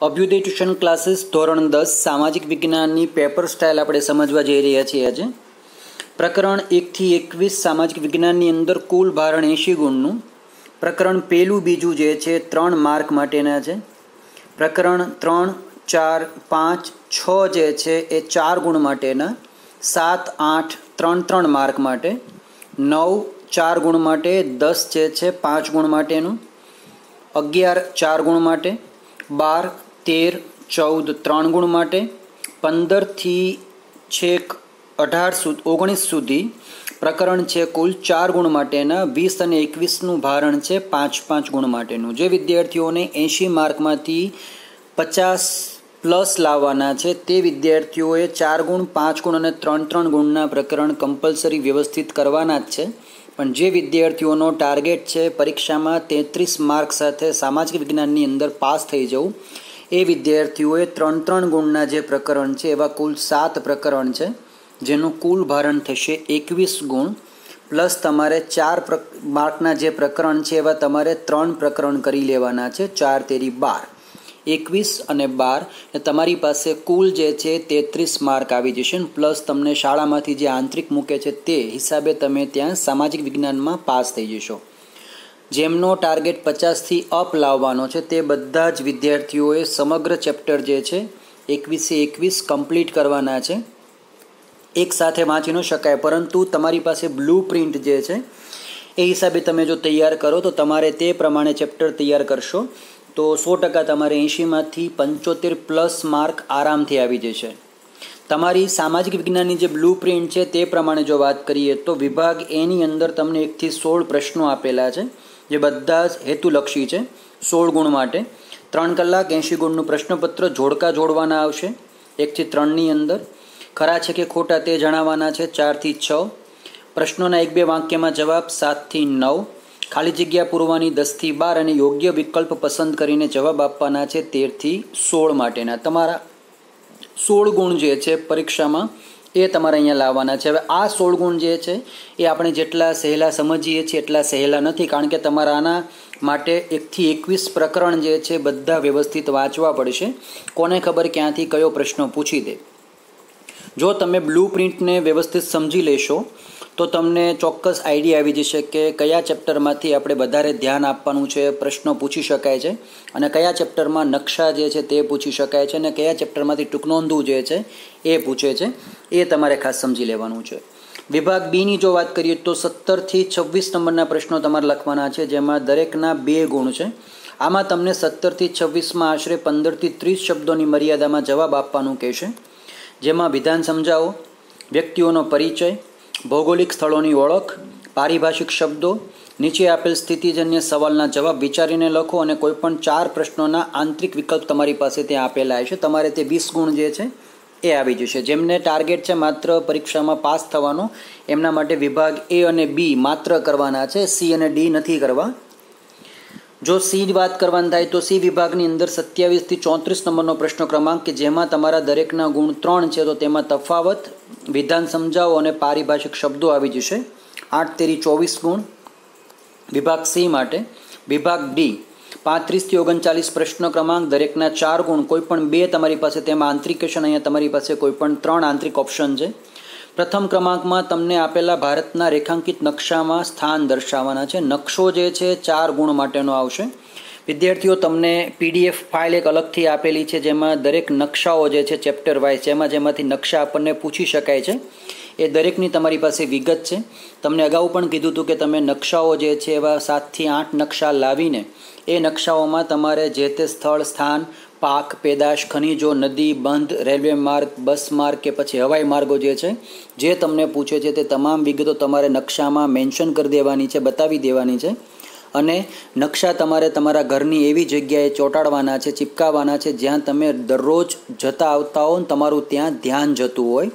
Abhyuday tuition classes ધોરણ 10 સામાજિક વિજ્ઞાનની પેપર સ્ટાઇલ આપણે સમજવા જઈ રહ્યા છીએ આજે. પ્રકરણ 1 થી 21 સામાજિક વિજ્ઞાનની અંદર કુલ ભારણ 80 ગુણનું. પ્રકરણ પહેલું બીજું જે છે 3 માર્ક માટેના છે. પ્રકરણ 3, 4, 5, 6 જે છે એ 4 ગુણ માટેના, 7, 8 3 માર્ક માટે, 9 4 ગુણ માટે, 10 જે છે 5 ગુણ માટેનું, 11 4 ગુણ માટે, 12, 13, 14 3 ગુણ માટે, 15 થી છેક 19 સુધી પ્રકરણ છે કુલ 4 ગુણ માટેના, 20 અને 21નું ભારણ છે 5 ગુણ માટેનું. જે વિદ્યાર્થીઓને 80 માર્કમાંથી 50+ લાવવાના છે તે વિદ્યાર્થીઓએ 4 ગુણ, 5 ગુણ અને 3 ગુણના પ્રકરણ કમ્પલસરી વ્યવસ્થિત કરવાના જ છે. પણ જે વિદ્યાર્થીઓનો ટાર્ગેટ છે પરીક્ષામાં 33 માર્ક સાથે સામાજિક વિજ્ઞાનની અંદર પાસ થઈ જવું, એ વિદ્યાર્થીઓએ 3 ગુણના જે પ્રકરણ છે એવા કુલ 7 પ્રકરણ છે, જેનું કુલ ભારણ થશે 21 ગુણ. પ્લસ તમારે 4 માર્કના જે પ્રકરણ છે એવા તમારે 3 પ્રકરણ કરી લેવાના છે. 4 તેરી 12, 21 અને 12 તમારી પાસે કુલ જે છે 33 માર્ક આવી જશે. પ્લસ તમને શાળામાંથી જે આંતરિક મૂકે છે તે હિસાબે તમે ત્યાં સામાજિક વિજ્ઞાનમાં પાસ થઈ જશો. જેમનો ટાર્ગેટ 50થી અપ લાવવાનો છે તે બધા જ વિદ્યાર્થીઓએ સમગ્ર ચેપ્ટર જે છે 21 કમ્પ્લીટ કરવાના છે. એક સાથે વાંચી ન શકાય, પરંતુ તમારી પાસે બ્લુ પ્રિન્ટ જે છે એ હિસાબે તમે જો તૈયાર કરો તો તમારે તે પ્રમાણે ચેપ્ટર તૈયાર કરશો તો 100% તમારે 80માંથી 75+ માર્ક આરામથી આવી જશે. તમારી સામાજિક વિજ્ઞાનની જે બ્લુ પ્રિન્ટ છે તે પ્રમાણે જો વાત કરીએ તો વિભાગ એની અંદર તમને 1 થી 16 પ્રશ્નો આપેલા છે, જે બધા જ હેતુલક્ષી છે. 16 ગુણ માટે 3 કલાક 80 ગુણનું પ્રશ્નપત્ર જોડકા જોડવાના આવશે 1 થી 3ની અંદર. ખરા છે કે ખોટા તે જણાવવાના છે 4 થી 6. પ્રશ્નોના 1-2 વાક્યમાં જવાબ 7 થી 9. ખાલી જગ્યા પૂરવાની 10 થી 12 અને યોગ્ય વિકલ્પ પસંદ કરીને જવાબ આપવાના છે 13 થી 16 માટેના. તમારા 16 ગુણ જે છે પરીક્ષામાં એ તમારે અહીંયા લાવવાના છે. હવે આ 16 ગુણ જે છે એ આપણે જેટલા સહેલા સમજીએ છીએ એટલા સહેલા નથી, કારણ કે તમારા આના માટે 1 થી 21 પ્રકરણ જે છે બધા વ્યવસ્થિત વાંચવા પડશે. કોને ખબર ક્યાંથી કયો પ્રશ્ન પૂછી દે. જો તમે બ્લુ પ્રિન્ટને વ્યવસ્થિત સમજી લેશો તો તમને ચોક્કસ આઈડિયા આવી જશે કે કયા ચેપ્ટરમાંથી આપણે વધારે ધ્યાન આપવાનું છે, પ્રશ્નો પૂછી શકાય છે, અને કયા ચેપ્ટરમાં નકશા જે છે તે પૂછી શકાય છે, અને કયા ચેપ્ટરમાંથી ટૂંકનોંધું જે છે એ પૂછે છે. એ તમારે ખાસ સમજી લેવાનું છે. વિભાગ બીની જો વાત કરીએ તો 17 થી 26 નંબરના પ્રશ્નો તમારે લખવાના છે, જેમાં દરેકના 2 ગુણ છે. આમાં તમને 17 થી 26માં આશરે 15 થી 30 શબ્દોની મર્યાદામાં જવાબ આપવાનું કહેશે, જેમાં વિધાન સમજાવો, વ્યક્તિઓનો પરિચય, ભૌગોલિક સ્થળોની ઓળખ, પારિભાષિક શબ્દો, નીચે આપેલ સ્થિતિજન્ય સવાલના જવાબ વિચારીને લખો, અને કોઈપણ 4 પ્રશ્નોના આંતરિક વિકલ્પ તમારી પાસે ત્યાં આપેલા છે. તમારે તે 20 ગુણ જે છે એ આવી જશે. જેમને ટાર્ગેટ છે માત્ર પરીક્ષામાં પાસ થવાનો, એમના માટે વિભાગ એ અને બી માત્ર કરવાના છે, સી અને ડી નથી કરવા. જો સી વાત કરવાની થાય તો સી વિભાગની અંદર 27 થી 34 નંબરનો પ્રશ્ન ક્રમાંક, કે જેમાં તમારા દરેકના ગુણ 3 છે, તો તેમાં તફાવત, વિધાન સમજાવો અને પારિભાષિક શબ્દો આવી જશે. 8 તેરી 24 ગુણ વિભાગ સી માટે. વિભાગ ડી 35 થી 39 પ્રશ્ન ક્રમાંક, દરેકના 4 ગુણ, કોઈ પણ 2 તમારી પાસે તેમાં આંતરિક છે, અહીંયા તમારી પાસે કોઈ પણ 3 આંતરિક ઓપ્શન છે. પ્રથમ ક્રમાંકમાં તમને આપેલા ભારતના રેખાંકિત નકશામાં સ્થાન દર્શાવવાના છે. નકશો જે છે 4 ગુણ માટેનો આવશે. વિદ્યાર્થીઓ તમને PDF ફાઇલ એક અલગથી આપેલી છે, જેમાં દરેક નકશાઓ જે છે ચેપ્ટર વાઇઝ જેમાંથી નકશા આપણને પૂછી શકાય છે એ દરેકની તમારી પાસે વિગત છે. તમને અગાઉ પણ કીધું હતું કે તમે નકશાઓ જે છે એવા 7 થી 8 નકશા લાવીને એ નકશાઓમાં તમારે જે તે સ્થળ, સ્થાન, પાક, પેદાશ, ખનિજો, નદી, બંધ, રેલવે માર્ગ, બસ માર્ગ કે પછી હવાઈ માર્ગો જે તમને પૂછે છે તે તમામ વિગતો તમારે નકશામાં મેન્શન કરી દેવાની છે, બતાવી દેવાની છે. અને નકશા તમારે તમારા ઘરની એવી જગ્યાએ ચોંટાડવાના છે, ચિપકાવવાના છે, જ્યાં તમે દરરોજ જતા આવતા હો ને તમારું ત્યાં ધ્યાન જતું હોય.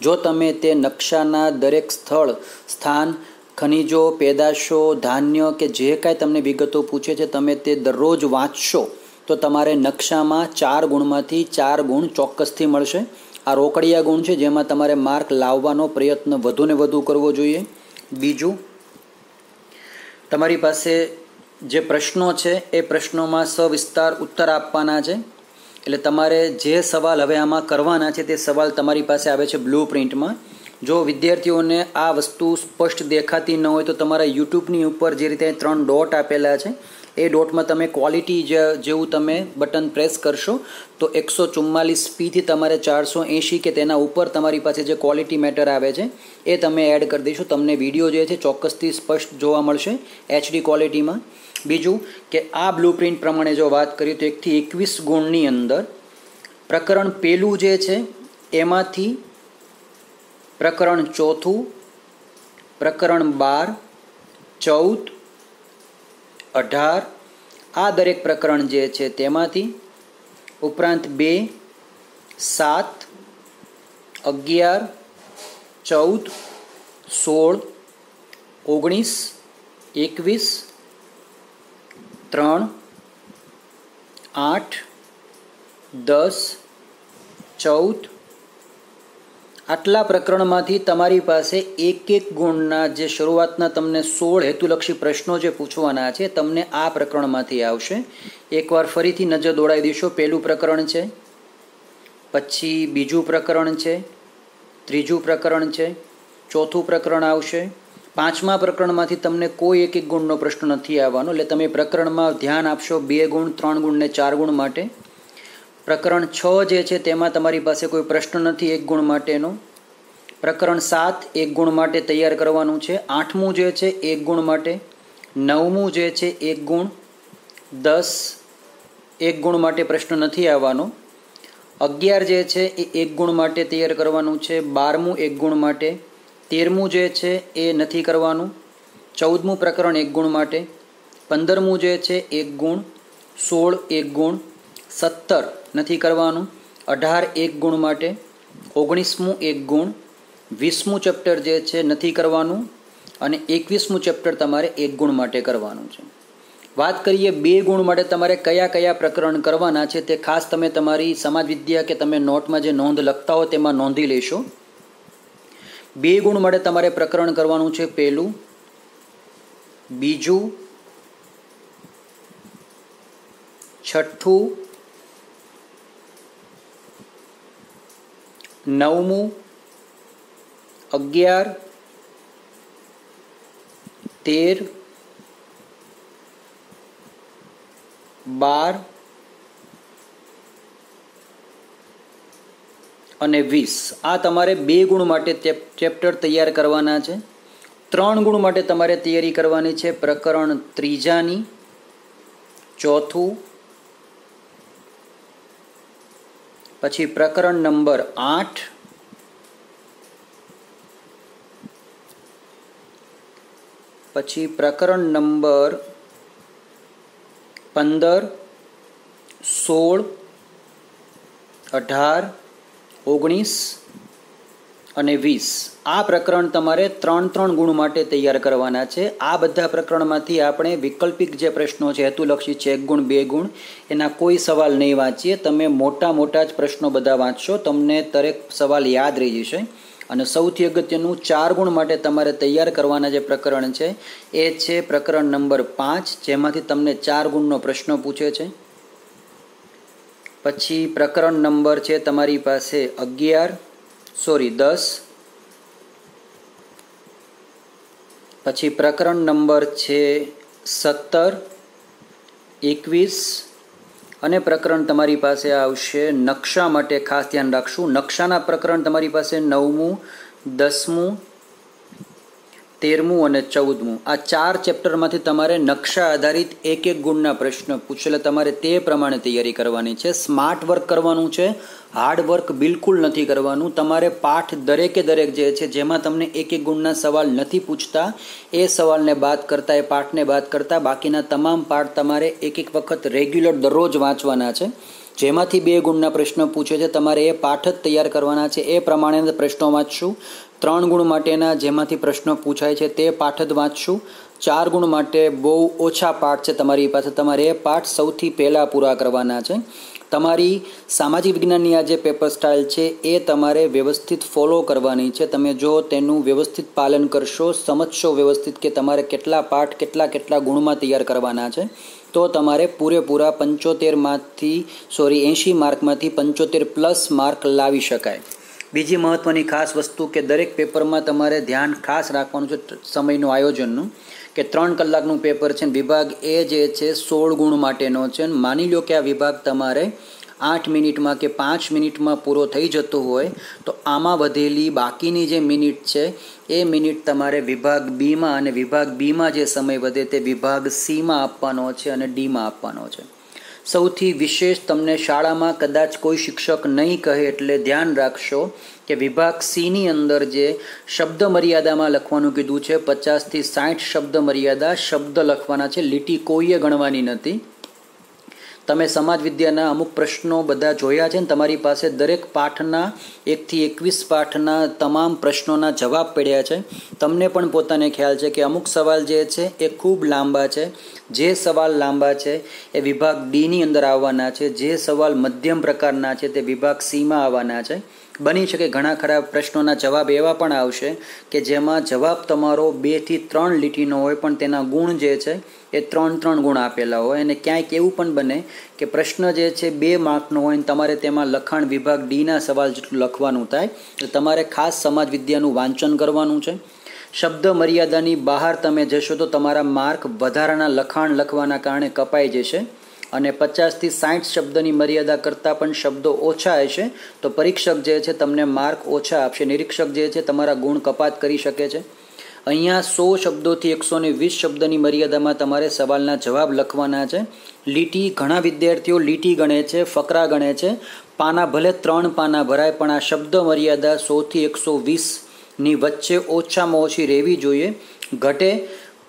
જો તમે તે નકશાના દરેક સ્થળ, સ્થાન, ખનિજો, પેદાશો, ધાન્ય કે જે કાંઈ તમને વિગતો પૂછે છે તમે તે દરરોજ વાંચશો તો તમારે નકશામાં 4 ગુણમાંથી 4 ગુણ ચોક્કસથી મળશે. આ રોકડિયા ગુણ છે, જેમાં તમારે માર્ક લાવવાનો પ્રયત્ન વધુને વધુ કરવો જોઈએ. બીજું, તમારી પાસે જે પ્રશ્નો છે એ પ્રશ્નોમાં સવિસ્તાર ઉત્તર આપવાના છે. એટલે તમારે જે સવાલ હવે આમાં કરવાના છે તે સવાલ તમારી પાસે આવે છે બ્લુ પ્રિન્ટમાં. જો વિદ્યાર્થીઓને આ વસ્તુ સ્પષ્ટ દેખાતી ન હોય તો તમારા યુટ્યુબની ઉપર જે રીતે 3 ડોટ આપેલા છે એ ડોટમાં તમે ક્વોલિટી જેવું તમે બટન પ્રેસ કરશો તો 144pથી તમારે 480 કે તેના ઉપર તમારી પાસે જે ક્વોલિટી મેટર આવે છે એ તમે એડ કરી દઈશું. તમને વિડીયો જે છે ચોક્કસથી સ્પષ્ટ જોવા મળશે HD ક્વોલિટીમાં. બીજું કે આ બ્લુ પ્રિન્ટ પ્રમાણે જો વાત કરીએ તો 1 થી 21 ગુણની અંદર પ્રકરણ પહેલું જે છે એમાંથી પ્રકરણ ચોથું, પ્રકરણ 12, 14, 18 આ દરેક પ્રકરણ જે છે તેમાંથી, ઉપરાંત 2, 7, 11, 14, 16, 19, 21, 3, 8, 10, 14 આટલા પ્રકરણમાંથી તમારી પાસે એક ગુણના જે શરૂઆતના તમને 16 હેતુલક્ષી પ્રશ્નો જે પૂછવાના છે તમને આ પ્રકરણમાંથી આવશે. એકવાર ફરીથી નજર દોડાવી દઈશું. પહેલું પ્રકરણ છે, પછી બીજું પ્રકરણ છે, ત્રીજું પ્રકરણ છે, ચોથું પ્રકરણ આવશે. પાંચમા પ્રકરણમાંથી તમને કોઈ એક ગુણનો પ્રશ્ન નથી આવવાનો, એટલે તમે પ્રકરણમાં ધ્યાન આપશો 2 ગુણ, 3 ગુણ ને 4 ગુણ માટે. પ્રકરણ 6 જે છે તેમાં તમારી પાસે કોઈ પ્રશ્ન નથી 1 ગુણ માટેનો. પ્રકરણ 7 1 ગુણ માટે તૈયાર કરવાનું છે. 8મું જે છે 1 ગુણ માટે. 9મું જે છે 1 ગુણ. 10 1 ગુણ માટે પ્રશ્ન નથી આવવાનો. 11 જે છે એ 1 ગુણ માટે તૈયાર કરવાનું છે. 12મું 1 ગુણ માટે. 13મું જે છે એ નથી કરવાનું. 14મું પ્રકરણ 1 ગુણ માટે. 15મું જે છે 1 ગુણ. 16 1 ગુણ. 17 નથી કરવાનું. 18 1 ગુણ માટે. 19મું 1 ગુણ. 20મું ચેપ્ટર જે છે નથી કરવાનું અને 21મું ચેપ્ટર તમારે 1 ગુણ માટે કરવાનું છે. વાત કરીએ 2 ગુણ માટે તમારે કયા કયા પ્રકરણ કરવાના છે તે ખાસ તમે તમારી સમાજ વિદ્યા કે તમે નોટમાં જે નોંધ લખતા હો તેમાં નોંધી લેશો. 2 ગુણ માટે તમારે પ્રકરણ કરવાનું છે પહેલું, બીજું, છઠ્ઠું, 9મું, 11, 13, 12 અને 20 આ તમારે 2 ગુણ માટે ચેપ્ટર તૈયાર કરવાના છે. 3 ગુણ માટે તમારે તૈયારી કરવાની છે પ્રકરણ ત્રીજાની, ચોથું, પછી પ્રકરણ નંબર 8, પછી પ્રકરણ નંબર 15, 16, 18, 19 અને 20 આ પ્રકરણ તમારે 3 ગુણ માટે તૈયાર કરવાના છે. આ બધા પ્રકરણમાંથી આપણે વૈકલ્પિક જે પ્રશ્નો છે હેતુલક્ષી છે 1 ગુણ 2 ગુણ એના કોઈ સવાલ નહીં વાંચીએ. તમે મોટા જ પ્રશ્નો બધા વાંચશો, તમને દરેક સવાલ યાદ રહી જશે. અને સૌથી અગત્યનું 4 ગુણ માટે તમારે તૈયાર કરવાના જે પ્રકરણ છે એ છે પ્રકરણ નંબર 5 જેમાંથી તમને 4 ગુણનો પ્રશ્ન પૂછે છે. પછી પ્રકરણ નંબર છે તમારી પાસે 10, પછી પ્રકરણ નંબર છે 17, 21 અને પ્રકરણ તમારી પાસે આવશે નકશા માટે. ખાસ ધ્યાન રાખશું, નકશાના પ્રકરણ તમારી પાસે 9મું, 10મું, 13મું અને 14મું આ 4 ચેપ્ટરમાંથી તમારે નકશા આધારિત 1 ગુણના પ્રશ્ન પૂછેલા તમારે તે પ્રમાણે તૈયારી કરવાની છે. સ્માર્ટ વર્ક કરવાનું છે, હાર્ડ વર્ક બિલકુલ નથી કરવાનું. તમારે પાઠ દરેકે દરેક જે છે જેમાં તમને 1 ગુણના સવાલ નથી પૂછતા એ સવાલને બાદ કરતાં, એ પાઠને બાદ કરતાં બાકીના તમામ પાઠ તમારે એક વખત રેગ્યુલર દરરોજ વાંચવાના છે. જેમાંથી 2 ગુણના પ્રશ્નો પૂછે છે તમારે એ પાઠ જ તૈયાર કરવાના છે. એ પ્રમાણે પ્રશ્નો વાંચશું. 3 ગુણ માટેના જેમાંથી પ્રશ્નો પૂછાય છે તે પાઠ જ વાંચશું. 4 ગુણ માટે બહુ ઓછા પાઠ છે તમારી પાસે, તમારે એ પાઠ સૌથી પહેલાં પૂરા કરવાના છે. તમારી સામાજિક વિજ્ઞાનની આ જે પેપર સ્ટાઇલ છે એ તમારે વ્યવસ્થિત ફોલો કરવાની છે. તમે જો તેનું વ્યવસ્થિત પાલન કરશો, સમજશો વ્યવસ્થિત કે તમારે કેટલા પાઠ કેટલા ગુણમાં તૈયાર કરવાના છે, તો તમારે પૂરેપૂરા 80 માર્કમાંથી 75+ માર્ક લાવી શકાય. બીજી મહત્ત્વની ખાસ વસ્તુ કે દરેક પેપરમાં તમારે ધ્યાન ખાસ રાખવાનું છે સમયનું આયોજનનું, કે 3 કલાકનું પેપર છે. વિભાગ એ જે છે 16 ગુણ માટેનો છે. માની લો કે આ વિભાગ તમારે 8 મિનિટમાં કે 5 મિનિટમાં પૂરો થઈ જતો હોય તો આમાં વધેલી બાકીની જે મિનિટ છે એ મિનિટ તમારે વિભાગ બીમાં, અને વિભાગ બીમાં જે સમય વધે તે વિભાગ સીમાં આપવાનો છે અને ડીમાં આપવાનો છે. સૌથી વિશેષ તમને શાળામાં કદાચ કોઈ શિક્ષક નહીં કહે એટલે ધ્યાન રાખશો કે વિભાગ સીની અંદર જે શબ્દ મર્યાદામાં લખવાનું કીધું છે 50 થી 60 શબ્દ મર્યાદા શબ્દ લખવાના છે, લીટી કોઈએ ગણવાની નથી. તમે સમાજ વિદ્યાના અમુક પ્રશ્નો બધા જોયા છે ને તમારી પાસે દરેક પાઠના 1 થી 21 પાઠના તમામ પ્રશ્નોના જવાબ પડ્યા છે. તમને પણ પોતાને ખ્યાલ છે કે અમુક સવાલ જે છે એ ખૂબ લાંબા છે. જે સવાલ લાંબા છે એ વિભાગ ડીની અંદર આવવાના છે, જે સવાલ મધ્યમ પ્રકારના છે તે વિભાગ સીમાં આવવાના છે. બની શકે ઘણા ખરા પ્રશ્નોના જવાબ એવા પણ આવશે કે જેમાં જવાબ તમારો 2 થી 3 લીટીનો હોય પણ તેના ગુણ જે છે એ 3 ગુણ આપેલા હોય. અને ક્યાંક એવું પણ બને કે પ્રશ્ન જે છે 2 માર્કનો હોય અને તમારે તેમાં લખાણ વિભાગ ડીના સવાલ જેટલું લખવાનું થાય. તો તમારે ખાસ સમાજ વિદ્યાનું વાંચન કરવાનું છે. શબ્દ મર્યાદાની બહાર તમે જશો તો તમારા માર્ક વધારાના લખાણ લખવાના કારણે કપાઈ જશે, અને 50 થી 60 શબ્દની મર્યાદા કરતાં પણ શબ્દો ઓછા હશે તો પરીક્ષક જે છે તમને માર્ક ઓછા આપશે. નિરીક્ષક જે છે તમારા ગુણ કપાત કરી શકે છે. અહીંયા 100 શબ્દોથી 120 શબ્દની મર્યાદામાં તમારે સવાલના જવાબ લખવાના છે. લીટી ઘણા વિદ્યાર્થીઓ લીટી ગણે છે, ફકરા ગણે છે. પાના ભલે 3 પાના ભરાય પણ આ શબ્દ મર્યાદા 100 થી 120ની વચ્ચે ઓછામાં ઓછી રહેવી જોઈએ. ઘટે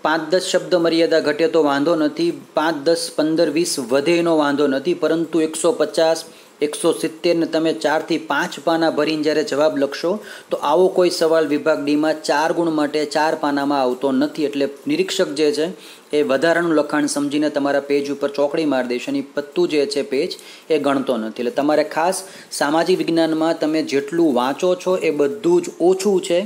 5-10 શબ્દ મર્યાદા ઘટે તો વાંધો નથી, 5, 10, 15, 20 વધે એનો વાંધો નથી, પરંતુ 150, 170 ને તમે 4 થી 5 પાના ભરીને જ્યારે જવાબ લખશો તો આવો કોઈ સવાલ વિભાગ ડીમાં 4 ગુણ માટે 4 પાનામાં આવતો નથી. એટલે નિરીક્ષક જે છે એ વધારાનું લખાણ સમજીને તમારા પેજ ઉપર ચોકડી મારી દેશે અને પત્તું જે છે પેજ એ ગણતો નથી. એટલે તમારે ખાસ સામાજિક વિજ્ઞાનમાં તમે જેટલું વાંચો છો એ બધું જ ઓછું છે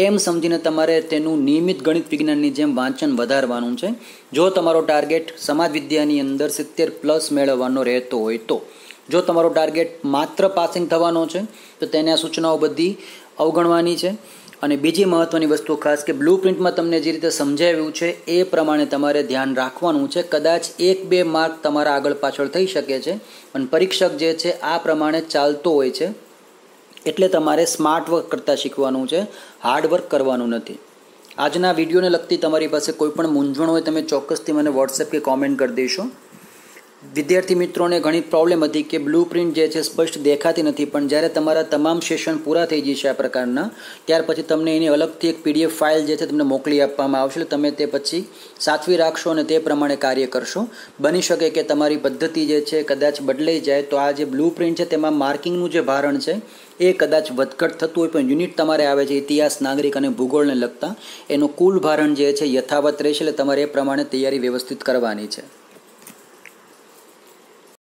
એમ સમજીને તમારે તેનું નિયમિત ગણિત વિજ્ઞાનની જેમ વાંચન વધારવાનું છે. જો તમારો ટાર્ગેટ સમાજ વિદ્યાની અંદર 70+ મેળવવાનો રહેતો હોય તો. જો તમારો ટાર્ગેટ માત્ર પાસિંગ થવાનો છે તો તેને આ સૂચનાઓ બધી અવગણવાની છે. અને બીજી મહત્ત્વની વસ્તુ ખાસ કે બ્લુ પ્રિન્ટમાં તમને જે રીતે સમજાવ્યું છે એ પ્રમાણે તમારે ધ્યાન રાખવાનું છે. કદાચ 1-2 માર્ક તમારા આગળ પાછળ થઈ શકે છે પણ પરીક્ષક જે છે આ પ્રમાણે ચાલતો હોય છે. એટલે તમારે સ્માર્ટ વર્ક કરતાં શીખવાનું છે, હાર્ડ વર્ક કરવાનું નથી. આજના વિડીયોને લગતી તમારી પાસે કોઈ પણ મૂંઝવણ હોય તમે ચોક્કસથી મને વોટ્સએપ કે કોમેન્ટ કરી દેશો. વિદ્યાર્થી મિત્રોને ઘણી પ્રોબ્લેમ હતી કે બ્લુ પ્રિન્ટ જે છે સ્પષ્ટ દેખાતી નથી, પણ જ્યારે તમારા તમામ સેશન પૂરા થઈ જશે આ પ્રકારના ત્યાર પછી તમને એની અલગથી એક PDF ફાઇલ જે છે તમને મોકલી આપવામાં આવશે. તમે તે પછી સાચવી રાખશો અને તે પ્રમાણે કાર્ય કરશો. બની શકે કે તમારી પદ્ધતિ જે છે કદાચ બદલાઈ જાય તો આ જે બ્લુ પ્રિન્ટ છે તેમાં માર્કિંગનું જે ભારણ છે એ કદાચ વધઘટ થતું હોય પણ યુનિટ તમારે આવે છે ઇતિહાસ, નાગરિક અને ભૂગોળને લગતા, એનું કુલ ભારણ જે છે યથાવત રહેશે. એટલે તમારે એ પ્રમાણે તૈયારી વ્યવસ્થિત કરવાની છે.